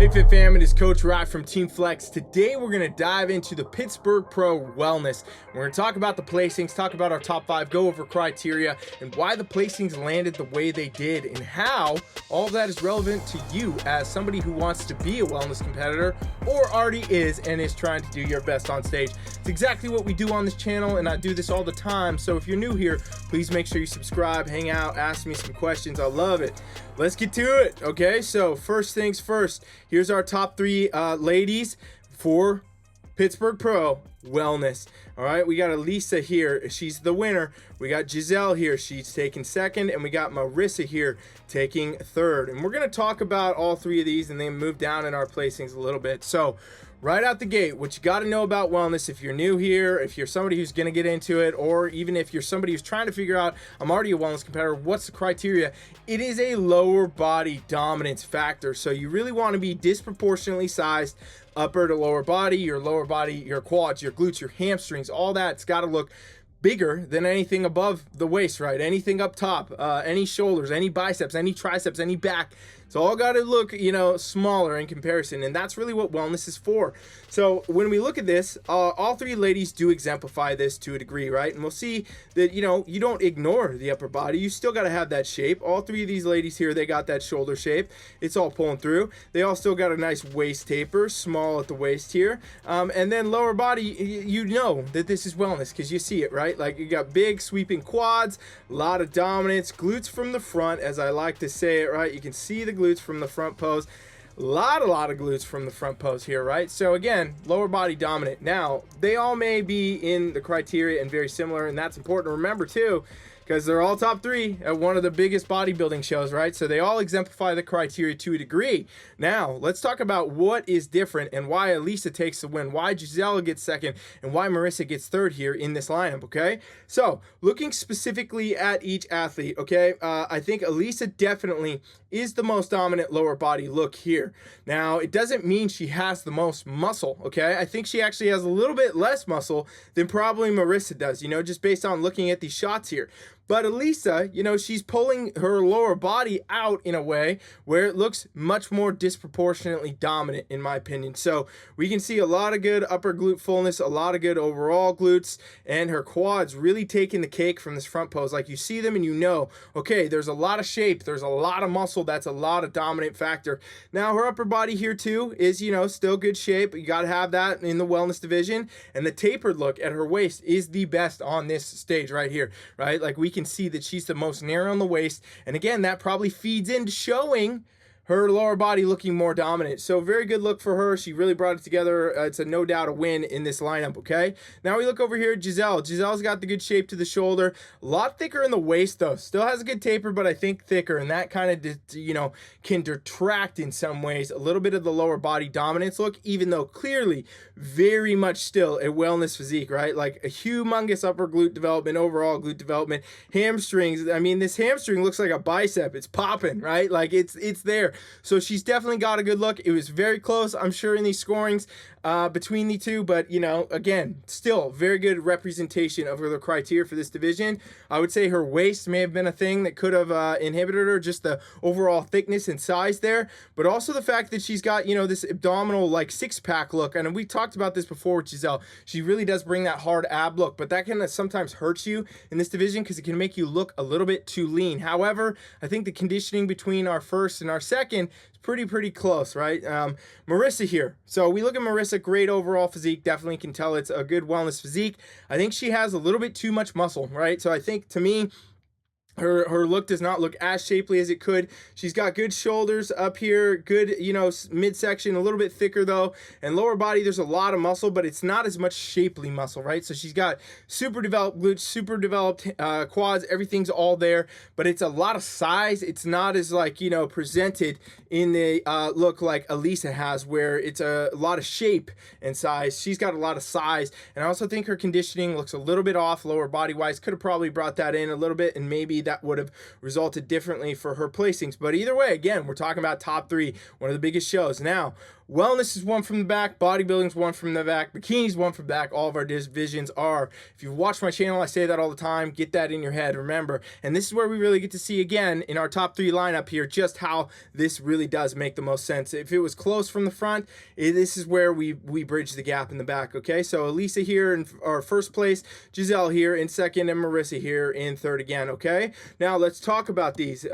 Hey Fit Fam, it is Coach Rant from Team Flex. Today we're going to dive into the Pittsburgh Pro Wellness. We're going to talk about the placings, talk about our top 5, go over criteria, and why the placings landed the way they did, and how all of that is relevant to you as somebody who wants to be a wellness competitor or already is and is trying to do your best on stage. It's exactly what we do on this channel, and I do this all the time. So if you're new here, please make sure you subscribe, hang out, ask me some questions. I love it. Let's get to it. Okay, so first things first, here's our top 3 ladies for Pittsburgh Pro Wellness. All right, we got Elisa here, she's the winner. We got Giselle here, she's taking second, and we got Marissa here taking third. And we're gonna talk about all 3 of these and then move down in our placings a little bit. So right out the gate, what you got to know about wellness, if you're new here, if you're somebody who's going to get into it, or even if you're somebody who's trying to figure out, I'm already a wellness competitor, what's the criteria? It is a lower body dominance factor. So you really want to be disproportionately sized upper to lower body, your quads, your glutes, your hamstrings, all that's got to look bigger than anything above the waist, right? Anything up top, any shoulders, any biceps, any triceps, any back. It's all got to look, smaller in comparison, and that's really what wellness is for. So when we look at this, all 3 ladies do exemplify this to a degree, right? And we'll see that, you don't ignore the upper body. You still got to have that shape. All 3 of these ladies here, they got that shoulder shape. It's all pulling through. They all still got a nice waist taper, small at the waist here. And then lower body, you know that this is wellness because you see it, right? Like you got big sweeping quads, a lot of dominance, glutes from the front, as I like to say it, right? You can see the glutes from the front pose. A lot of glutes from the front pose here, right? So again, lower body dominant. Now, they all may be in the criteria and very similar, and that's important to remember too, because they're all top 3 at one of the biggest bodybuilding shows, right? So they all exemplify the criteria to a degree. Now, let's talk about what is different and why Elisa takes the win, why Giselle gets second, and why Marissa gets third here in this lineup, okay? So, looking specifically at each athlete, okay, I think Elisa definitely is the most dominant lower body look here. Now, it doesn't mean she has the most muscle, okay? I think she actually has a little bit less muscle than probably Marissa does, just based on looking at these shots here. But Elisa, she's pulling her lower body out in a way where it looks much more disproportionately dominant, in my opinion. So we can see a lot of good upper glute fullness, a lot of good overall glutes, and her quads really taking the cake from this front pose. Like you see them and okay, there's a lot of shape, there's a lot of muscle, that's a lot of dominant factor. Now her upper body here too is, still good shape. You got to have that in the wellness division. And the tapered look at her waist is the best on this stage right here, right? Like we can see that she's the most narrow on the waist, and again that probably feeds into showing her lower body looking more dominant. So very good look for her. She really brought it together. It's a no doubt a win in this lineup, okay? Now we look over here at Giselle. Giselle's got the good shape to the shoulder. A lot thicker in the waist though. Still has a good taper, but I think thicker, and that kind of, can detract in some ways a little bit of the lower body dominance look, even though clearly very much still a wellness physique, right? Like a humongous upper glute development, overall glute development, hamstrings. I mean, this hamstring looks like a bicep. It's popping, right? Like it's there. So she's definitely got a good look. It was very close, I'm sure, in these scorings between the two, but again, still very good representation of the criteria for this division. I would say her waist may have been a thing that could have inhibited her, just the overall thickness and size there, but also the fact that she's got this abdominal like 6-pack look. And we talked about this before with Giselle. She really does bring that hard ab look, but that can sometimes hurt you in this division because it can make you look a little bit too lean. However, I think the conditioning between our first and our second is pretty close, right? Marissa here. So we look at Marissa, great overall physique. Definitely can tell it's a good wellness physique. I think she has a little bit too much muscle, right? So I think to me, her look does not look as shapely as it could. She's got good shoulders up here, good, midsection, a little bit thicker though. And lower body, there's a lot of muscle, but it's not as much shapely muscle, right? So she's got super developed glutes, super developed quads, everything's all there, but it's a lot of size. It's not as presented in the look like Elisa has, where it's a lot of shape and size. She's got a lot of size. And I also think her conditioning looks a little bit off lower body wise. Could have probably brought that in a little bit, and maybe that would have resulted differently for her placings. But either way, again, we're talking about top 3, one of the biggest shows. Now, Wellness is one from the back, bodybuilding is one from the back, bikini is one from the back. All of our divisions are. If you've watched my channel, I say that all the time. Get that in your head, remember. And this is where we really get to see again in our top 3 lineup here just how this really does make the most sense. If it was close from the front, this is where we bridge the gap in the back, okay? So Elisa here in our first place, Giselle here in second, and Marissa here in third again, okay? Now let's talk about these.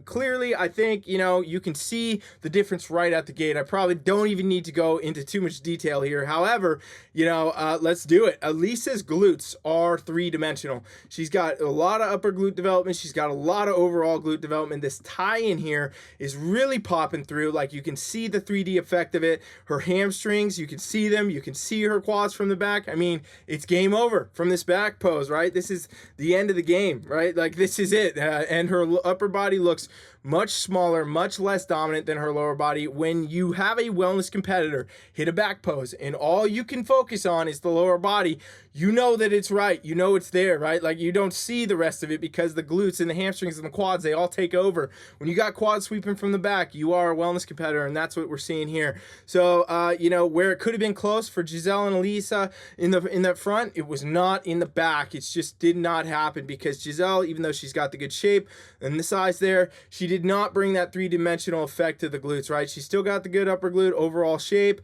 Clearly, I think, you know, you can see the difference right at the gate. I probably don't even need to go into too much detail here. However, you know, let's do it. Elisa's glutes are 3-dimensional. She's got a lot of upper glute development. She's got a lot of overall glute development. This tie-in here is really popping through. Like, you can see the 3D effect of it. Her hamstrings, you can see them. You can see her quads from the back. I mean, it's game over from this back pose, right? This is the end of the game, right? Like, this is it. And her upper body looks much smaller, much less dominant than her lower body. When you have a wellness competitor hit a back pose and all you can focus on is the lower body, you know that it's right. You know it's there, right? Like, you don't see the rest of it because the glutes and the hamstrings and the quads, they all take over. When you got quads sweeping from the back, you are a wellness competitor, and that's what we're seeing here. So, you know, where it could have been close for Giselle and Elisa in the front, it was not in the back. It just did not happen because Giselle, even though she's got the good shape and the size there, she did not bring that 3-dimensional effect to the glutes, right? She's still got the good upper glute overall shape.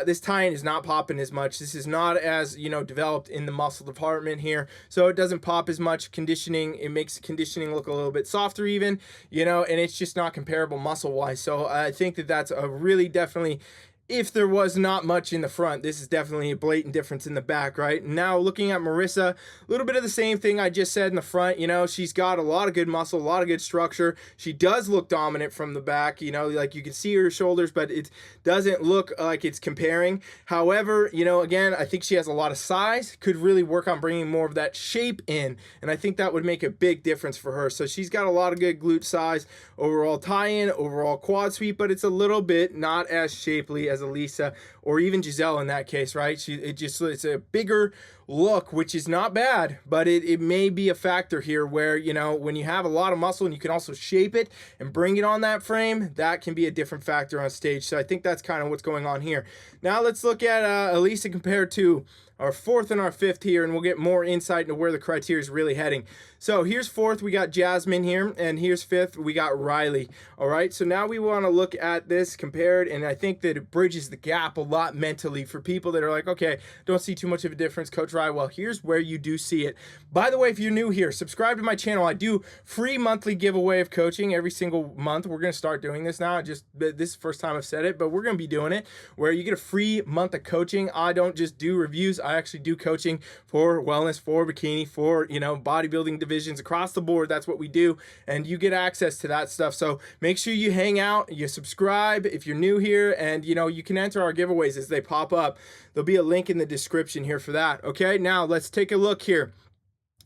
This tie-in is not popping as much. This is not as, you know, developed in the muscle department here, so it doesn't pop as much. Conditioning, it makes conditioning look a little bit softer even, you know, and it's just not comparable muscle-wise. So I think that that's a really definitely, if there was not much in the front, this is definitely a blatant difference in the back, right? Now looking at Marissa, a little bit of the same thing I just said in the front. You know, she's got a lot of good muscle, a lot of good structure. She does look dominant from the back, you know, like you can see her shoulders, but it doesn't look like it's comparing. However, you know, again, I think she has a lot of size, could really work on bringing more of that shape in, and I think that would make a big difference for her. So she's got a lot of good glute size, overall tie-in, overall quad sweep, but it's a little bit not as shapely as Elisa or even Giselle in that case, right? It's a bigger look, which is not bad, but it may be a factor here where, you know, when you have a lot of muscle and you can also shape it and bring it on that frame, that can be a different factor on stage. So I think that's kind of what's going on here. Now let's look at Elisa compared to our fourth and our fifth here, and we'll get more insight into where the criteria is really heading. So here's fourth, we got Jasmine here, and here's fifth, we got Riley. All right, so now we want to look at this compared, and I think that it bridges the gap a lot mentally for people that are like, okay, don't see too much of a difference, Coach Riley. Well, here's where you do see it. By the way, if you're new here, subscribe to my channel. I do free monthly giveaway of coaching every single month. We're going to start doing this now. This is the first time I've said it, but we're going to be doing it where you get a free month of coaching. I don't just do reviews. I actually do coaching for wellness, for bikini, for, you know, bodybuilding divisions across the board. That's what we do, and you get access to that stuff. So make sure you hang out, you subscribe if you're new here, and, you know, you can enter our giveaways as they pop up. There'll be a link in the description here for that. Okay, now let's take a look here.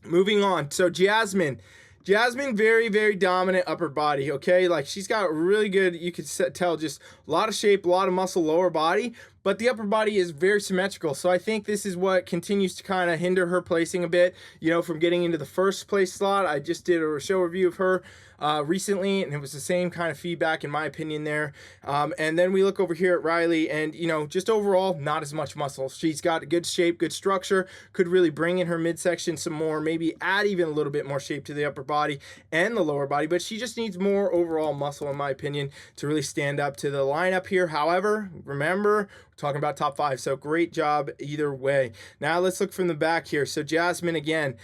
Moving on. So Jasmine, very, very dominant upper body, okay? Like, she's got really good, you could tell, just a lot of shape, a lot of muscle, lower body, but the upper body is very symmetrical. So I think this is what continues to kind of hinder her placing a bit, you know, from getting into the first place slot. I just did a show review of her recently, and it was the same kind of feedback in my opinion there. And then we look over here at Riley, and, you know, just overall not as much muscle. She's got good shape, good structure, could really bring in her midsection some more, maybe add even a little bit more shape to the upper body and the lower body, but she just needs more overall muscle in my opinion to really stand up to the lineup here. However, remember, talking about top 5, so great job either way. Now let's look from the back here. So Jasmine again,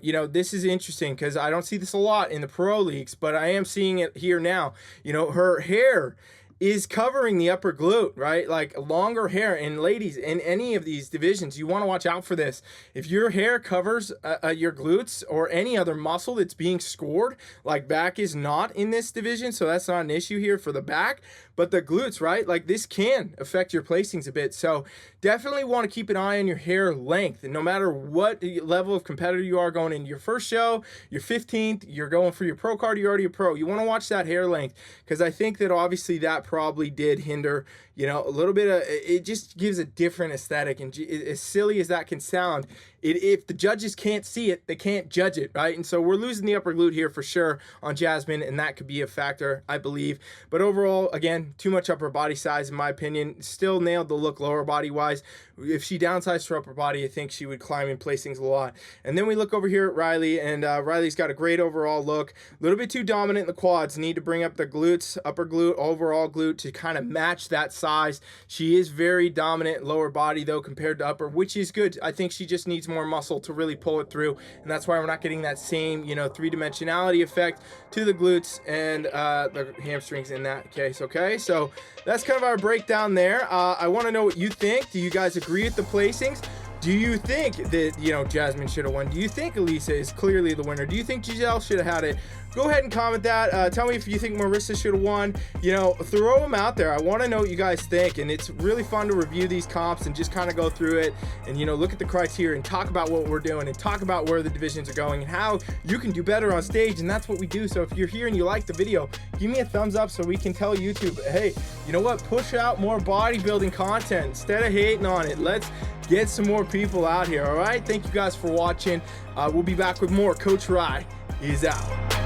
you know, this is interesting because I don't see this a lot in the pro leagues, but I am seeing it here now. You know, her hair is covering the upper glute, right? Like, longer hair. And ladies, in any of these divisions, you want to watch out for this. If your hair covers your glutes or any other muscle that's being scored, like back is not in this division, so that's not an issue here for the back, but the glutes, right? Like, this can affect your placings a bit. So definitely want to keep an eye on your hair length. And no matter what level of competitor you are, going into your first show, your 15th, you're going for your pro card, you're already a pro, you want to watch that hair length, because I think that obviously that that probably did hinder, you know, a little bit of, it just gives a different aesthetic. And as silly as that can sound, if the judges can't see it, they can't judge it, right? And so we're losing the upper glute here for sure on Jasmine, and that could be a factor, I believe. But overall, again, too much upper body size in my opinion. Still nailed the look lower body wise. If she downsized her upper body, I think she would climb in placings a lot. And then we look over here at Riley, and Riley's got a great overall look. A little bit too dominant in the quads. Need to bring up the glutes, upper glute, overall glute to kind of match that size. She is very dominant lower body though compared to upper, which is good. I think she just needs more muscle to really pull it through, and that's why we're not getting that same, you know, three-dimensionality effect to the glutes and the hamstrings in that case. Okay, so that's kind of our breakdown there. I want to know what you think. Do you guys agree with the placings? Do you think that, you know, Jasmine should have won? Do you think Elisa is clearly the winner? Do you think Giselle should have had it? Go ahead and comment that. Tell me if you think Marissa should have won. You know, throw them out there. I want to know what you guys think, and it's really fun to review these comps and just kind of go through it and, you know, look at the criteria and talk about what we're doing and talk about where the divisions are going and how you can do better on stage, and that's what we do. So if you're here and you like the video, give me a thumbs up so we can tell YouTube, hey, you know what, push out more bodybuilding content instead of hating on it. Let's get some more people out here. All right, thank you guys for watching. We'll be back with more. Coach Rye is out.